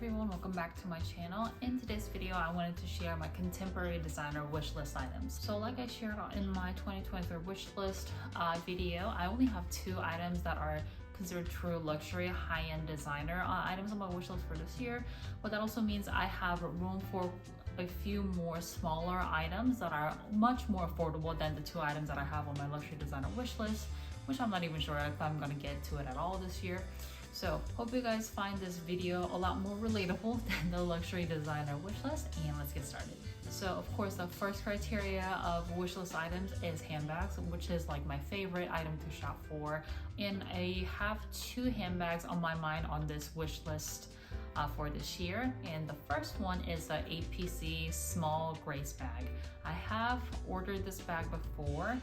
everyone, welcome back to my channel. In today's video, I wanted to share my contemporary designer wish list items. So like I shared in my 2023 wish list video, I only have 2 items that are considered true luxury high-end designer items on my wish list for this year, but that also means I have room for a few more smaller items that are much more affordable than the 2 items that I have on my luxury designer wish list, which I'm not even sure if I'm gonna get to it at all this year. So hope you guys find this video a lot more relatable than the luxury designer wish list, and let's get started. So of course the first criteria of wish list items is handbags, which is like my favorite item to shop for, and I have 2 handbags on my mind on this wish list for this year. And the first one is the A.P.C small grace bag. I have ordered this bag before,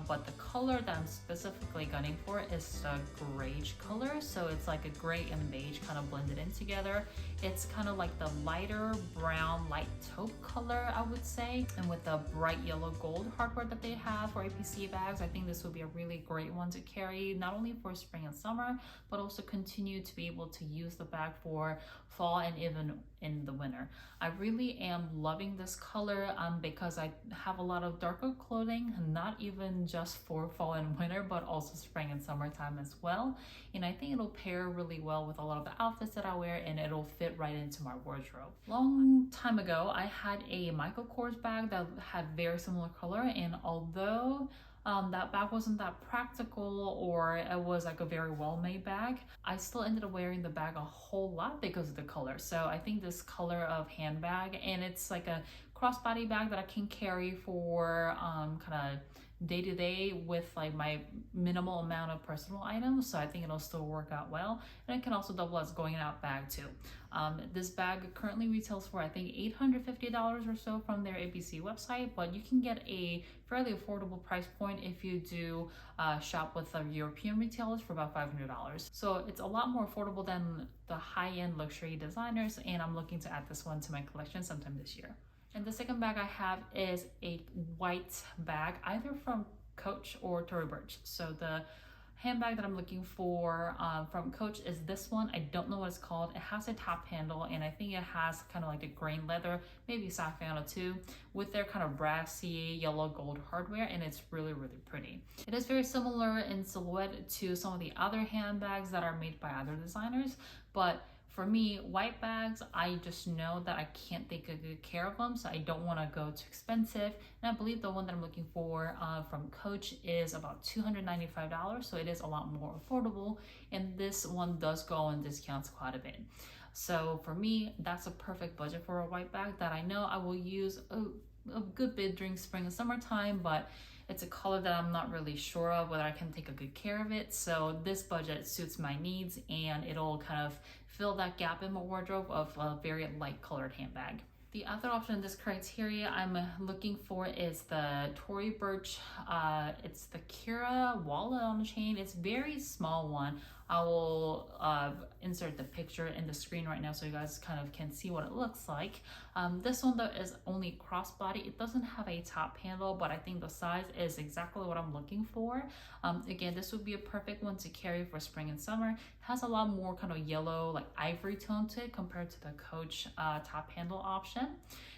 but the color that I'm specifically gunning for is the greige color. So it's like a gray and beige kind of blended in together. It's kind of like the lighter brown, light taupe color, I would say. And with the bright yellow gold hardware that they have for A.P.C bags, I think this would be a really great one to carry, not only for spring and summer, but also continue to be able to use the bag for fall and even in the winter. I really am loving this color because I have a lot of darker clothing, not even just for fall and winter, but also spring and summertime as well. And I think it'll pair really well with a lot of the outfits that I wear, and it'll fit right into my wardrobe. Long time ago, I had a Michael Kors bag that had very similar color, and although that bag wasn't that practical, or it was like a very well-made bag, I still ended up wearing the bag a whole lot because of the color. So I think this color of handbag, and it's like a crossbody bag that I can carry for kind of day-to-day with like my minimal amount of personal items, so I think it'll still work out well, and it can also double as going out bag too. This bag currently retails for I think $850 or so from their A.P.C website, but you can get a fairly affordable price point if you do shop with the European retailers for about $500. So it's a lot more affordable than the high-end luxury designers, and I'm looking to add this one to my collection sometime this year. And the second bag I have is a white bag, either from Coach or Tory Burch. So the handbag that I'm looking for from Coach is this one. I don't know what it's called. It has a top handle, and I think it has kind of like a grain leather, maybe Saffiano too, with their kind of brassy yellow gold hardware, and it's really, really pretty. It is very similar in silhouette to some of the other handbags that are made by other designers, but for me, white bags, I just know that I can't take good care of them, so I don't want to go too expensive. And I believe the one that I'm looking for from Coach is about $295, so it is a lot more affordable, and this one does go on discounts quite a bit. So for me, that's a perfect budget for a white bag that I know I will use a good bit during spring and summertime, but it's a color that I'm not really sure of whether I can take a good care of it. So this budget suits my needs, and it'll kind of fill that gap in my wardrobe of a very light colored handbag. The other option in this criteria I'm looking for is the Tory Burch. It's the Curated wallet on a chain. It's a very small one. I will insert the picture in the screen right now so you guys kind of can see what it looks like. This one though is only crossbody. It doesn't have a top handle, but I think the size is exactly what I'm looking for. Again, this would be a perfect one to carry for spring and summer. It has a lot more kind of yellow, like ivory tone to it compared to the Coach top handle option.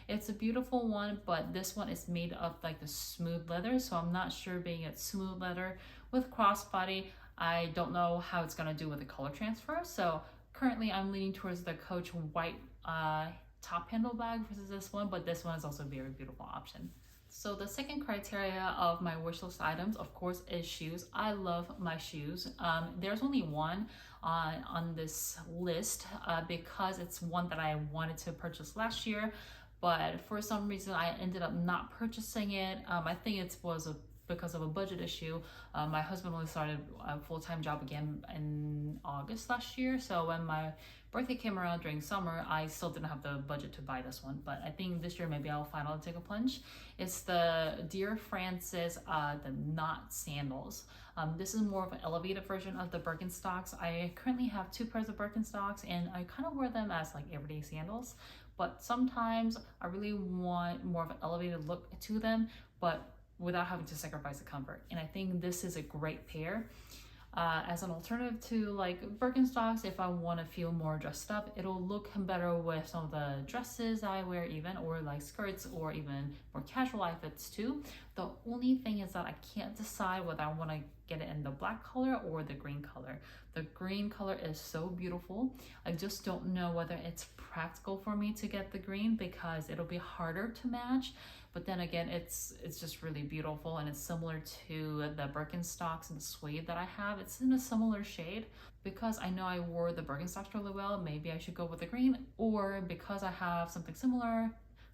It's a beautiful one, but this one is made of like the smooth leather, so I'm not sure being it's smooth leather with crossbody. I don't know how it's gonna do with the color transfer. So currently I'm leaning towards the Coach white top handle bag versus this one, but this one is also a very beautiful option. So the second criteria of my wish list items, of course, is shoes. I love my shoes. There's only one on this list because it's one that I wanted to purchase last year, but for some reason I ended up not purchasing it. I think it was because of a budget issue. My husband only started a full-time job again in August last year, so when my birthday came around during summer, I still didn't have the budget to buy this one, but I think this year maybe I'll finally take a plunge. It's the Dear Francis the knot sandals. This is more of an elevated version of the Birkenstocks. I currently have 2 pairs of Birkenstocks, and I kind of wear them as like everyday sandals, but sometimes I really want more of an elevated look to them, but without having to sacrifice the comfort. And I think this is a great pair. as an alternative to like Birkenstocks. If I want to feel more dressed up, it'll look better with some of the dresses I wear even, or like skirts, or even more casual outfits too. The only thing is that I can't decide whether I want to get it in the black color or the green color. The green color is so beautiful. I just don't know whether it's practical for me to get the green because it'll be harder to match. But then again, it's just really beautiful, and it's similar to the Birkenstocks and the suede that I have. It's in a similar shade. Because I know I wore the Birkenstocks really well, maybe I should go with the green, or because I have something similar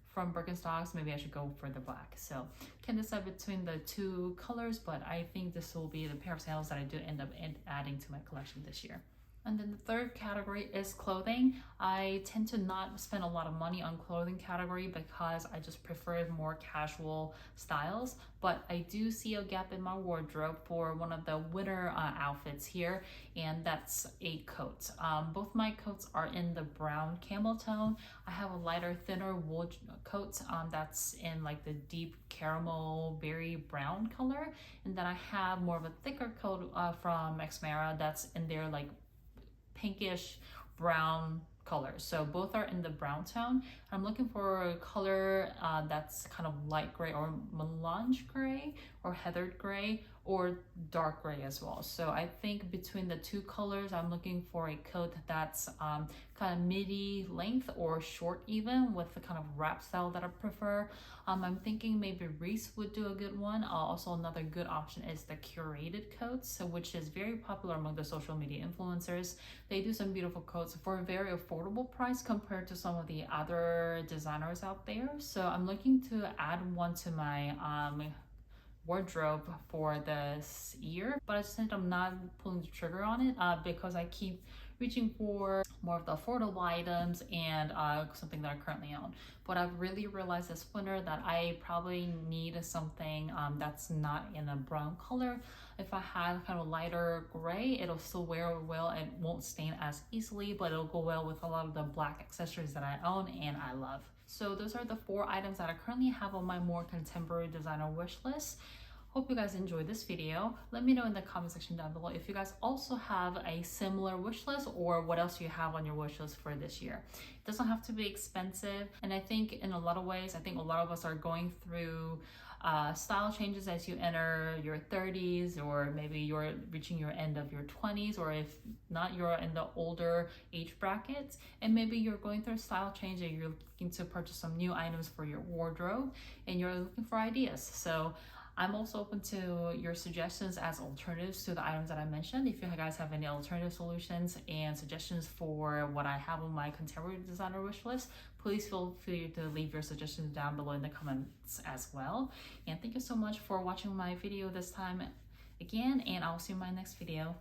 from Birkenstocks, maybe I should go for the black. So can decide between the two colors, but I think this will be the pair of sandals that I do end up adding to my collection this year. And then the third category is clothing. I tend to not spend a lot of money on clothing category because I just prefer more casual styles. But I do see a gap in my wardrobe for one of the winter outfits here, and that's a coat. Both my coats are in the brown camel tone. I have a lighter, thinner wool coat that's in like the deep caramel berry brown color. And then I have more of a thicker coat from Xmara that's in there like pinkish brown color. So both are in the brown tone. I'm looking for a color that's kind of light gray or melange gray or heathered gray or dark gray as well. So I think between the two colors, I'm looking for a coat that's kind of midi length or short even, with the kind of wrap style that I prefer. I'm thinking maybe Reese would do a good one. Also another good option is the Curated coats, which is very popular among the social media influencers. They do some beautiful coats for a very affordable price compared to some of the other designers out there. So I'm looking to add one to my wardrobe for this year, but I just think I'm not pulling the trigger on it because I keep reaching for more of the affordable items and something that I currently own. But I've really realized this winter that I probably need something that's not in a brown color. If I had kind of lighter gray, it'll still wear well and won't stain as easily, but it'll go well with a lot of the black accessories that I own and I love. So those are the 4 items that I currently have on my more contemporary designer wish list. Hope you guys enjoyed this video. Let me know in the comment section down below if you guys also have a similar wish list or what else you have on your wish list for this year. It doesn't have to be expensive, and I think in a lot of ways, I think a lot of us are going through style changes as you enter your 30s, or maybe you're reaching your end of your 20s, or if not, you're in the older age brackets, and maybe you're going through a style change and you're looking to purchase some new items for your wardrobe and you're looking for ideas. So I'm also open to your suggestions as alternatives to the items that I mentioned. If you guys have any alternative solutions and suggestions for what I have on my contemporary designer wish list, please feel free to leave your suggestions down below in the comments as well. And thank you so much for watching my video this time again, and I'll see you in my next video.